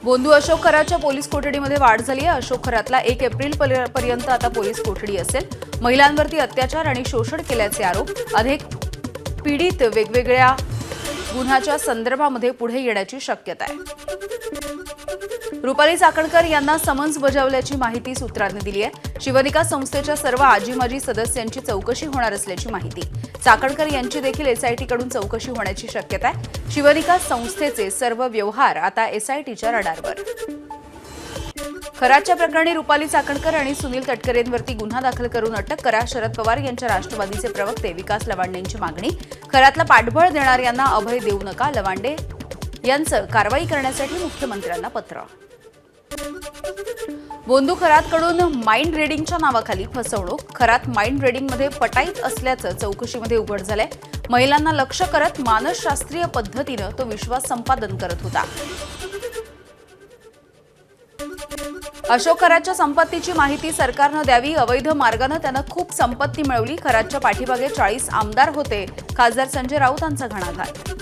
बोंधू Ashok खराच्या police कोठडीमध्ये वाढ झाली आहे। अशोक खरातला 1 एप्रिल पर्यंत आता पोलीस कोठडी असेल। महिलांवरती अत्याचार आणि शोषण केल्याचे आरोप अनेक पीडित वेगवेगळ्या गुन्ह्याच्या संदर्भामध्ये पुढे येण्याची शक्यता आहे। रुपाली चाकणकर यांना समन्स बजावल्याची माहिती सूत्रांनी दिली आहे। शिवनिका संस्थेच्या सर्व आजी-माजी सदस्यांची चौकशी होणार असल्याची माहिती। चाकणकर यांची देखील एसआयटीकडून चौकशी होण्याची शक्यता आहे। शिवनिका संस्थेचे सर्व व्यवहार आता एसआयटीच्या रडारवर। खराच्या प्रकरणी रुपाली चाकणकर आणि सुनील तटकरेंवरती गुन्हा दाखल करून अटक करा, शरद पवार यांच्या राष्ट्रवादीचे प्रवक्ते विकास लवांडेंची मागणी। खरातला पाठबळ देणाऱ्यांना अभय देऊ नका, लवांडे यांचं कारवाई करण्यासाठी मुख्यमंत्र्यांना पत्र। बोंधू खरातकडून माइंड रिडिंगच्या नावाखाली फसवणूक। खरात माइंड रिडिंगमध्ये पटाईत असल्याचं चौकशीमध्ये उघड झालंय। महिलांना लक्ष्य करत मानसशास्त्रीय पद्धतीनं तो विश्वास संपादन करत होता। अशोक खरातच्या संपत्तीची माहिती सरकारनं द्यावी, अवैध मार्गानं त्यानं खूप संपत्ती मिळवली। खरातच्या पाठीमागे 40 आमदार होते, खासदार संजय राऊतांचा घणाघात।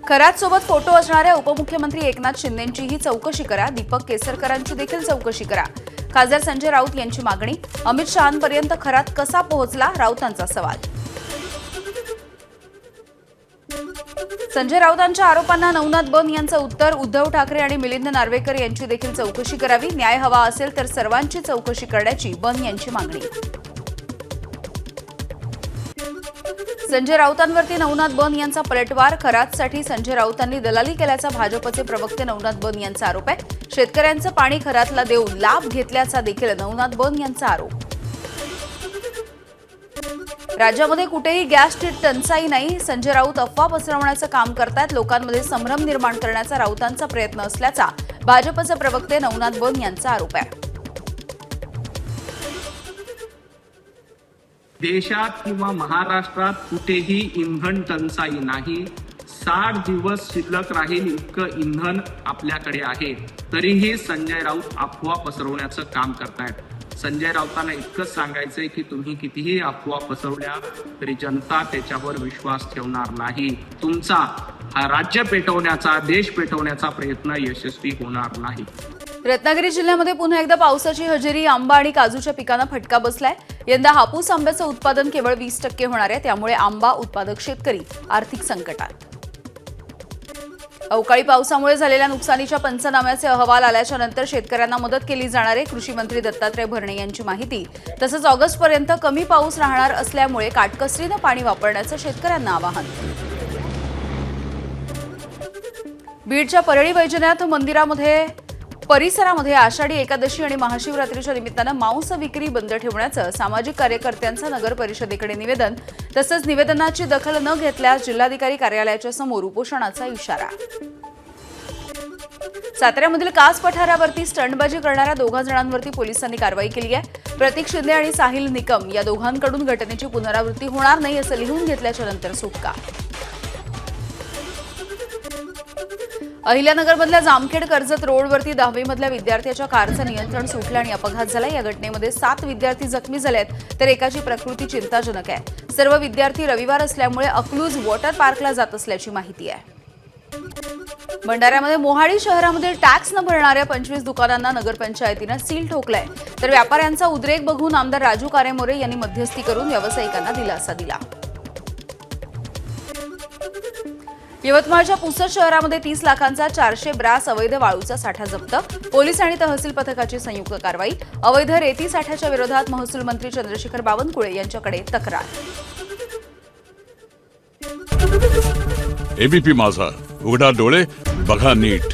खरात सोबत फोटो असणाऱ्या उपमुख्यमंत्री एकनाथ शिंदेंचीही चौकशी करा, दीपक केसरकरांची देखील चौकशी करा। खासदार संजय राऊत यांची मागणी। अमित शहांपर्यंत खरात कसा पोहोचला, राऊतांचा सवाल। संजय राऊतांच्या आरोपांना नवनाथ बन यांचं उत्तर। उद्धव ठाकरे आणि मिलिंद नार्वेकर यांची देखील चौकशी करावी, न्याय हवा असेल तर सर्वांची चौकशी करण्याची बन यांची मागणी। संजय राऊतांवरती नवनाथ बन यांचा पलटवार। खरातसाठी संजय राऊतांनी दलाली केल्याचा भाजपचे प्रवक्ते नवनाथ बन यांचा आरोप आहे। शेतकऱ्यांचं पाणी खरातला देऊन लाभ घेतल्याचा देखील नवनाथ बन यांचा आरोप। राज्यामध्ये कुठेही गॅसची टंचाई नाही, संजय राऊत अफवा पसरवण्याचं काम करतायत। लोकांमध्ये संभ्रम निर्माण करण्याचा राऊतांचा प्रयत्न असल्याचा भाजपचे प्रवक्ते नवनाथ बन यांचा आरोप आहे। देशात किंवा महाराष्ट्रात कुठेही इंधन टंचाई नाही। 60 दिवस शिल्लक राहील इतकं इंधन आपल्याकडे आहे, तरीही संजय राऊत अफवा पसरवण्याचं काम करतायत। संजय राऊतांना इतकंच सांगायचंय की तुम्ही कितीही अफवा पसरवल्या तरी जनता त्याच्यावर विश्वास ठेवणार नाही। तुमचा हा राज्य पेटवण्याचा, देश पेटवण्याचा प्रयत्न यशस्वी होणार नाही। रत्नागिरी जिल्ह्यामध्ये पुन्हा एकदा पावसाची हजेरी। आंबा आणि काजूच्या पिकांना फटका बसलाय। यंदा हापूस आंब्याचं उत्पादन केवळ 20% होणार आहे, त्यामुळे आंबा उत्पादक शेतकरी आर्थिक संकटात। अवकाळी पावसामुळे झालेल्या नुकसानीच्या पंचनाम्याचे अहवाल आल्याच्या नंतर शेतकऱ्यांना मदत केली जाणार आहे। कृषी मंत्री दत्तात्रय भरणे यांची माहिती। तसंच ऑगस्टपर्यंत कमी पाऊस राहणार असल्यामुळे काटकसरीनं पाणी वापरण्याचं शेतकऱ्यांना आवाहन। बीडच्या परळी वैजनाथ मंदिरामध्ये परिसरामध्ये आषाढी एकादशी आणि महाशिवरात्रीच्या निमित्तानं मांस विक्री बंद ठेवण्याचं सामाजिक कार्यकर्त्यांचं नगर परिषदेकडे निवेदन। तसंच निवेदनाची दखल न घेतल्यास जिल्हाधिकारी कार्यालयाच्या समोर उपोषणाचा इशारा। साताऱ्यामधील कास पठारावरती स्टंटबाजी करणाऱ्या 2 जणांवरती पोलिसांनी कारवाई केली आहे। प्रतीक शिंदे आणि साहिल निकम या दोघांकडून घटनेची पुनरावृत्ती होणार नाही असं लिहून घेतल्याच्या नंतर सुटका। अहिल्यानगरमधल्या जामखेड कर्जत रोडवरती 10वी मधल्या विद्यार्थ्याच्या कारचं नियंत्रण सुटलं आणि अपघात झाला। या घटनेमध्ये 7 विद्यार्थी जखमी झालेत, तर एकाची प्रकृती चिंताजनक आहे। सर्व विद्यार्थी रविवार असल्यामुळे अकलूज वॉटर पार्कला जात असल्याची माहिती आहे। भंडाऱ्यामध्ये मोहाडी शहरामध्ये टॅक्स न भरणाऱ्या 25 दुकानांना नगरपंचायतीनं सील ठोकलंय, तर व्यापाऱ्यांचा उद्रेक बघून आमदार राजू कारेमोरे यांनी मध्यस्थी करून व्यावसायिकांना दिलासा दिला। यवतमाळच्या पुसद शहरामध्ये 30 लाखांचा 400 ब्रास अवैध वाळूचा साठा जप्त। पोलीस आणि तहसील पथकाची संयुक्त कारवाई। अवैध रेती साठ्याच्या विरोधात महसूल मंत्री चंद्रशेखर बावनकुळे यांच्याकडे तक्रार। एबीपी माझा, उघडा डोळे बघा नीट।